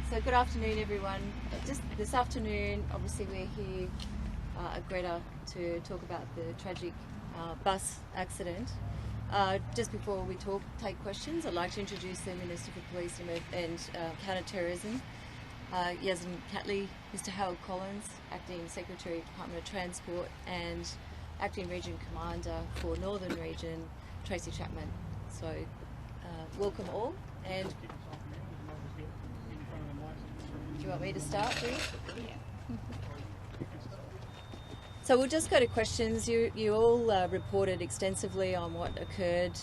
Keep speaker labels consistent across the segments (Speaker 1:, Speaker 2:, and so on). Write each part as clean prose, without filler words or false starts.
Speaker 1: So good afternoon, everyone. Just this afternoon, obviously we're here at Greta to talk about the tragic bus accident. Just before we take questions, I'd like to introduce the NSW Police and Counter-Terrorism, Yasmin Catley, Mr. Harold Collins, Acting Secretary, Department of Transport, and Acting Region Commander for Northern Region, Tracy Chapman. So welcome all. And do you want me to start, please? Yeah. So we'll just go to questions. You all reported extensively on what occurred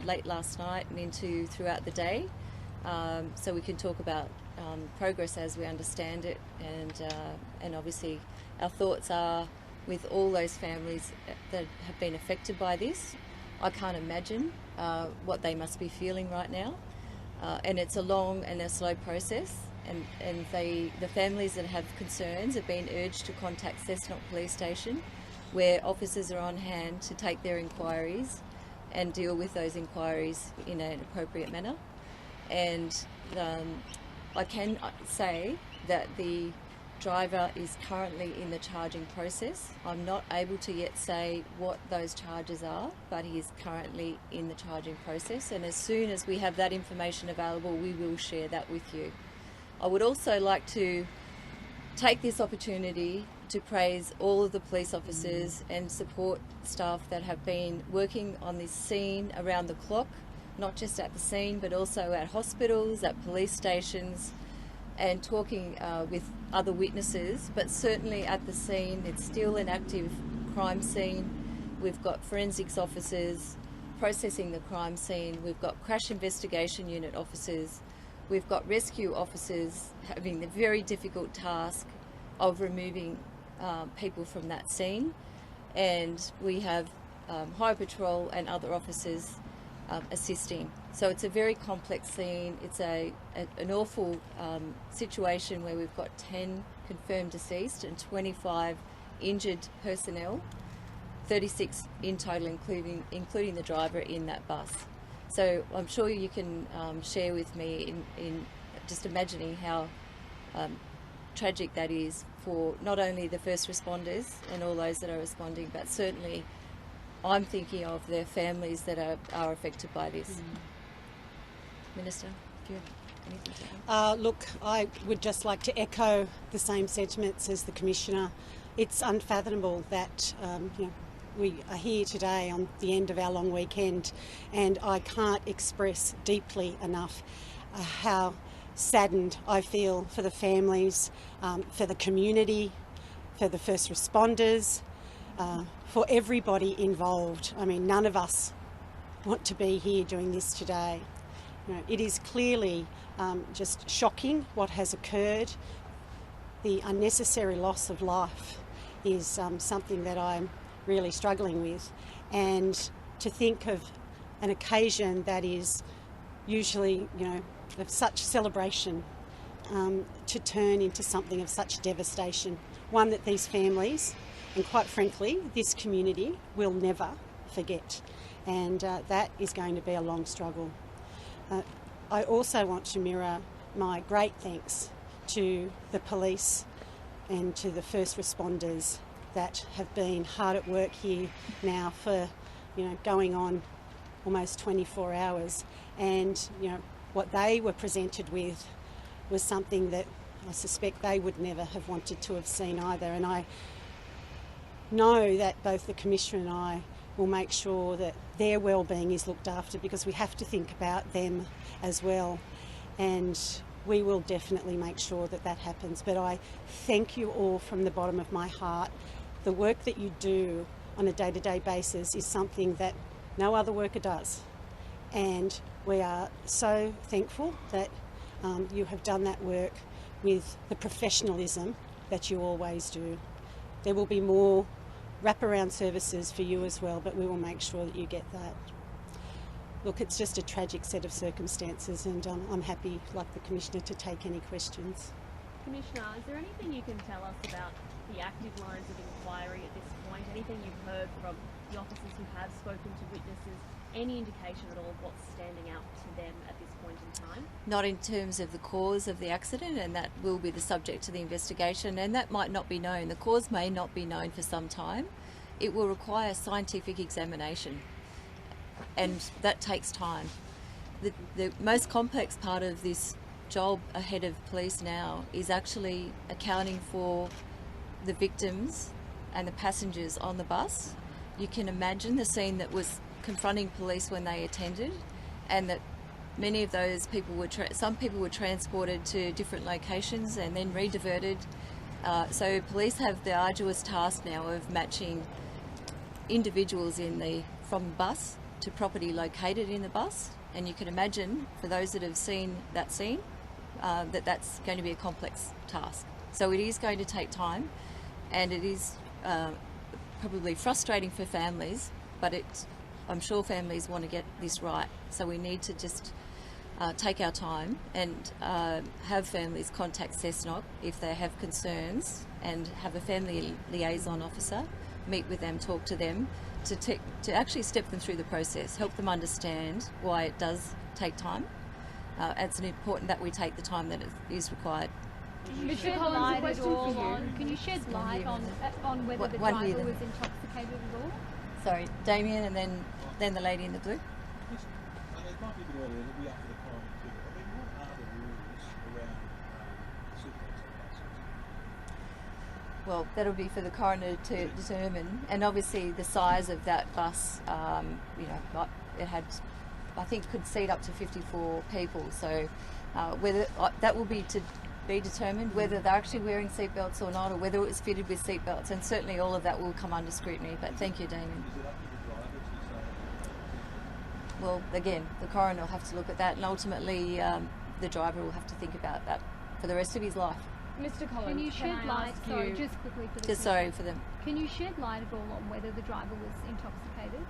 Speaker 1: late last night and throughout the day. So we can talk about progress as we understand it, and obviously our thoughts are with all those families that have been affected by this. I can't imagine what they must be feeling right now, and it's a long and a slow process. And the families that have concerns have been urged to contact Cessnock Police Station, where officers are on hand to take their inquiries and deal with those inquiries in an appropriate manner. And I can say that the driver is currently in the charging process. I'm not able to yet say what those charges are, but he is currently in the charging process, and as soon as we have that information available, we will share that with you. I would also like to take this opportunity to praise all of the police officers and support staff that have been working on this scene around the clock, not just at the scene but also at hospitals, at police stations, and talking with other witnesses, but certainly at the scene. It's still an active crime scene. We've got forensics officers processing the crime scene. We've got crash investigation unit officers. We've got rescue officers having the very difficult task of removing people from that scene, and we have Highway Patrol and other officers assisting. So it's a very complex scene. It's an awful situation where we've got 10 confirmed deceased and 25 injured personnel, 36 in total, including the driver in that bus. So I'm sure you can share with me in just imagining how tragic that is for not only the first responders and all those that are responding, but certainly I'm thinking of their families that are affected by this. Minister, do you have anything to add?
Speaker 2: Look, I would just like to echo the same sentiments as the Commissioner. It's unfathomable that we are here today on the end of our long weekend, and I can't express deeply enough how saddened I feel for the families, for the community, for the first responders, for everybody involved. I mean, none of us want to be here doing this today. It is clearly just shocking what has occurred. The unnecessary loss of life is something that I'm really struggling with, and to think of an occasion that is usually, of such celebration, to turn into something of such devastation, one that these families and quite frankly this community will never forget, and that is going to be a long struggle. I also want to mirror my great thanks to the police and to the first responders that have been hard at work here now for, going on almost 24 hours. And, what they were presented with was something that I suspect they would never have wanted to have seen either. And I know that both the Commissioner and I will make sure that their well-being is looked after, because we have to think about them as well. And we will definitely make sure that that happens. But I thank you all from the bottom of my heart. The work that you do on a day-to-day basis is something that no other worker does. And we are so thankful that you have done that work with the professionalism that you always do. There will be more wraparound services for you as well, but we will make sure that you get that. Look, it's just a tragic set of circumstances, and I'm happy, like the Commissioner, to take any questions.
Speaker 3: Commissioner, is there anything you can tell us about the active lines of inquiry at this point? Anything you've heard from the officers who have spoken to witnesses any indication at all of what's standing out to them at this point in time?
Speaker 1: Not in terms of the cause of the accident, and that will be the subject to the investigation, and that might not be known. The cause may not be known for some time. It will require scientific examination, and that takes time. The most complex part of this job ahead of police now is actually accounting for the victims and the passengers on the bus. You can imagine the scene that was confronting police when they attended, and that many of those people were some people were transported to different locations and then re-diverted. So police have the arduous task now of matching individuals from the bus to property located in the bus, and you can imagine, for those that have seen that scene, that's going to be a complex task. So it is going to take time, and it is probably frustrating for families, but I'm sure families want to get this right. So we need to just take our time and have families contact CESNOC if they have concerns, and have a family liaison officer meet with them, talk to them, to actually step them through the process, help them understand why it does take time. It's important that we take the time that is required.
Speaker 3: Can you shed light at all on whether the driver was intoxicated at all?
Speaker 1: Sorry, Damien, and then the lady in the blue.
Speaker 4: It might be a bit earlier, it'll be up to the coroner too. I mean, what are the rules around seatbelts on buses?
Speaker 1: Well, that'll be for the coroner to determine, and obviously the size of that bus, it had, I think, could seat up to 54 people. So whether that will be determined, whether they're actually wearing seatbelts or not, or whether it was fitted with seatbelts, and certainly all of that will come under scrutiny. But thank you, Damien.
Speaker 4: Is it up to the driver to say?
Speaker 1: Well, again, the coroner will have to look at that, and ultimately the driver will have to think about that for the rest of his life.
Speaker 3: Mr. Collins,
Speaker 5: can you shed light? Sorry, just quickly for the
Speaker 1: Just sorry for them.
Speaker 5: Can you shed light at all on whether the driver was intoxicated?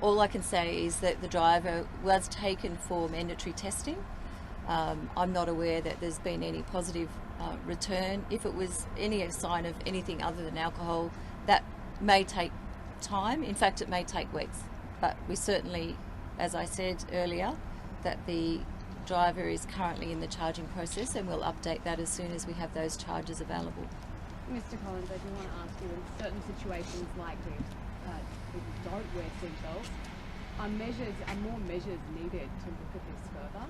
Speaker 1: All I can say is that the driver was taken for mandatory testing. I'm not aware that there's been any positive return. If it was any sign of anything other than alcohol, that may take time. In fact, it may take weeks. But we certainly, as I said earlier, that the driver is currently in the charging process, and we'll update that as soon as we have those charges available.
Speaker 3: Mr. Collins, I do want to ask you, in certain situations like this, people don't wear seatbelts. Are more measures needed to look at this further?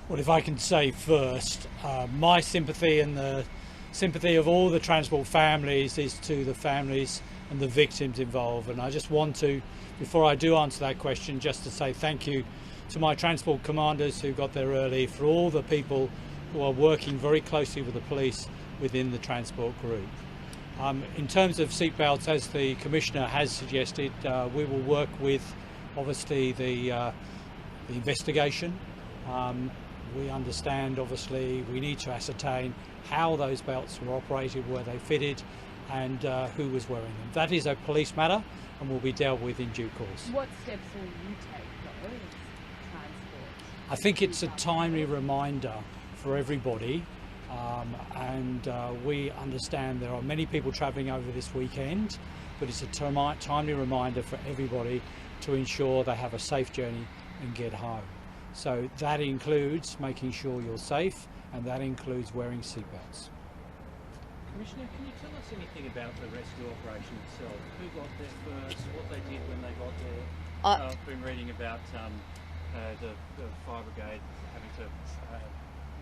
Speaker 6: Well, if I can say first, my sympathy and the sympathy of all the transport families is to the families and the victims involved. And I just want to, before I do answer that question, just to say thank you to my transport commanders who got there early, for all the people who are working very closely with the police within the transport group. In terms of seatbelts, as the Commissioner has suggested, we will work with, obviously, the investigation. We understand, obviously, we need to ascertain how those belts were operated, were they fitted, and who was wearing them. That is a police matter and will be dealt with in due course.
Speaker 3: What steps will you take, though, as transport?
Speaker 6: I think it's a timely reminder for everybody, and we understand there are many people travelling over this weekend, but it's a timely reminder for everybody to ensure they have a safe journey and get home. So that includes making sure you're safe, and that includes wearing seatbelts.
Speaker 7: Commissioner, can you tell us anything about the rescue operation itself? Who got there first, what they did when they got there? I've been reading about the fire brigade having to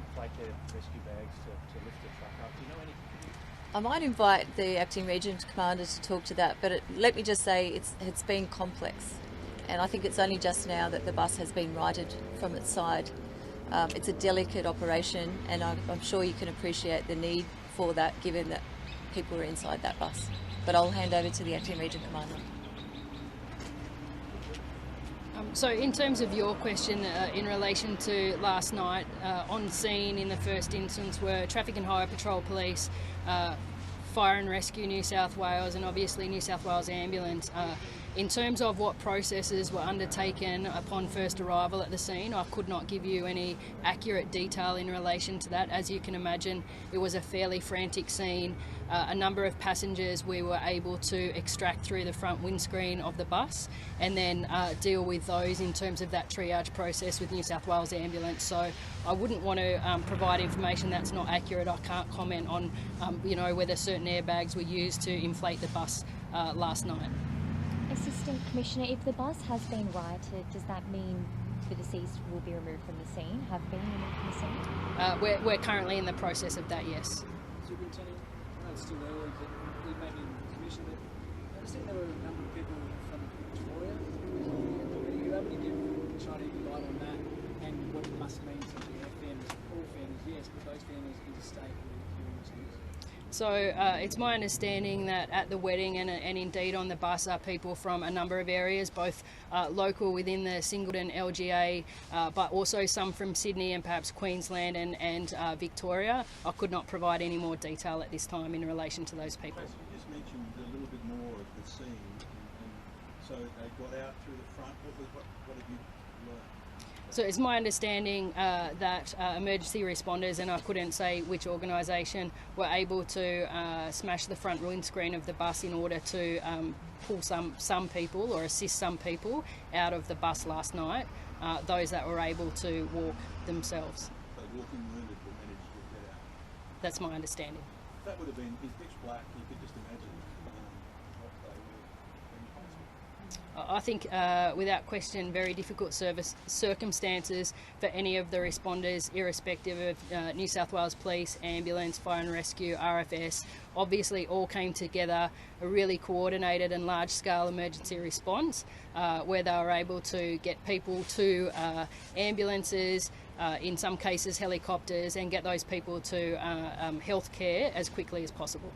Speaker 7: inflate their rescue bags to lift the truck up. Do you know anything?
Speaker 1: I might invite the Acting Region Commander to talk to that, but let me just say it's been complex. And I think it's only just now that the bus has been righted from its side. It's a delicate operation, and I'm sure you can appreciate the need for that, given that people were inside that bus. But I'll hand over to the Acting Region Commander.
Speaker 8: So in terms of your question in relation to last night, on scene in the first instance were Traffic and Highway Patrol Police, Fire and Rescue New South Wales, and obviously New South Wales Ambulance. In terms of what processes were undertaken upon first arrival at the scene, I could not give you any accurate detail in relation to that. As you can imagine, it was a fairly frantic scene. A number of passengers we were able to extract through the front windscreen of the bus and then deal with those in terms of that triage process with New South Wales Ambulance. So I wouldn't want to provide information that's not accurate. I can't comment on whether certain airbags were used to inflate the bus last night.
Speaker 9: Assistant Commissioner, if the bus has been rioted, does that mean the deceased will be removed from the scene, have been removed from the scene?
Speaker 8: We're currently in the process of that, yes.
Speaker 10: Superintendent, I know it's still early, but we may be in the commission, but I understand there were a number of people from Victoria. Are you able to try to light on that and what it must mean to their families, all families, yes, but those families interstate who are overseas?
Speaker 8: So it's my understanding that at the wedding and indeed on the bus are people from a number of areas, both local within the Singleton LGA, but also some from Sydney and perhaps Queensland and Victoria. I could not provide any more detail at this time in relation to those people.
Speaker 4: You just mentioned a little bit more of the scene, and so they got out through the front. What did you learn?
Speaker 8: So it's my understanding that emergency responders, and I couldn't say which organisation, were able to smash the front windscreen of the bus in order to pull some people or assist some people out of the bus last night, those that were able to walk themselves.
Speaker 4: So walking wounded will manage to get out?
Speaker 8: That's my understanding.
Speaker 4: That would have been, in pitch black, you could just imagine what they would have been faced with.
Speaker 8: I think, without question, very difficult circumstances for any of the responders, irrespective of New South Wales Police, Ambulance, Fire and Rescue, RFS. Obviously, all came together, a really coordinated and large-scale emergency response, where they were able to get people to ambulances, in some cases helicopters, and get those people to health care as quickly as possible.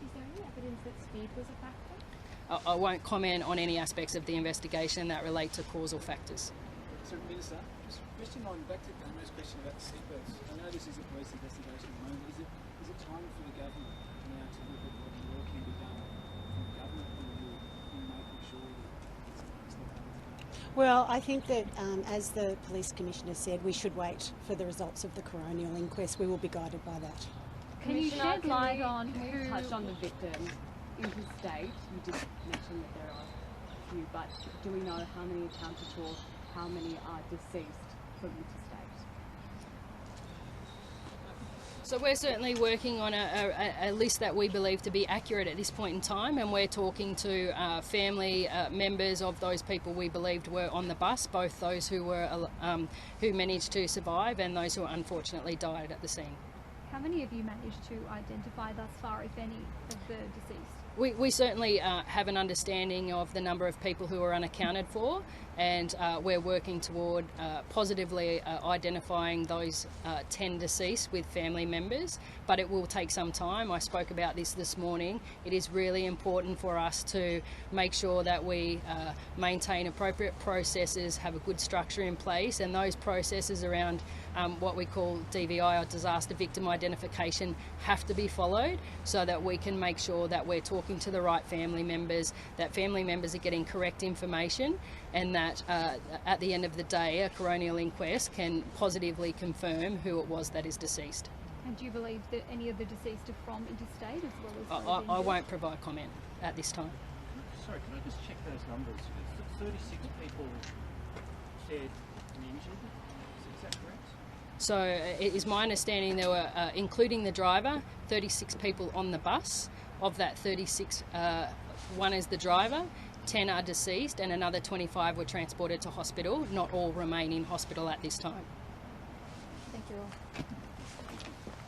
Speaker 3: Is there any evidence that speed was a factor?
Speaker 8: I won't comment on any aspects of the investigation that relate to causal factors.
Speaker 10: So, Minister, just a question on back to Damo's question about the seatbelts. I know this is a police investigation at the moment. Is it time for the government now to look at what more can be done from the government in making sure that it's not done?
Speaker 2: Well, I think that, as the Police Commissioner said, we should wait for the results of the coronial inquest. We will be guided by that.
Speaker 3: Can you shed light on who touched on the victims interstate? You did mention that there are a few, but do we know how many accounted for, how many are deceased from interstate?
Speaker 8: So we're certainly working on a list that we believe to be accurate at this point in time, and we're talking to family members of those people we believed were on the bus, both those who were who managed to survive and those who unfortunately died at the scene.
Speaker 5: How many have you managed to identify thus far, if any, of the deceased?
Speaker 8: We certainly have an understanding of the number of people who are unaccounted for, and we're working toward positively identifying those 10 deceased with family members, but it will take some time. I spoke about this morning. It is really important for us to make sure that we maintain appropriate processes, have a good structure in place, and those processes around what we call DVI, or disaster victim identification, have to be followed so that we can make sure that we're talking to the right family members, that family members are getting correct information, and that at the end of the day a coronial inquest can positively confirm who it was that is deceased.
Speaker 5: And do you believe that any of the deceased are from interstate as well as
Speaker 8: I won't provide comment at this time.
Speaker 7: Sorry, can I just check those numbers? 36 people dead and injured, is that correct?
Speaker 8: So it is my understanding there were, including the driver, 36 people on the bus. Of that 36, one is the driver, 10 are deceased, and another 25 were transported to hospital. Not all remain in hospital at this time.
Speaker 5: Thank you all.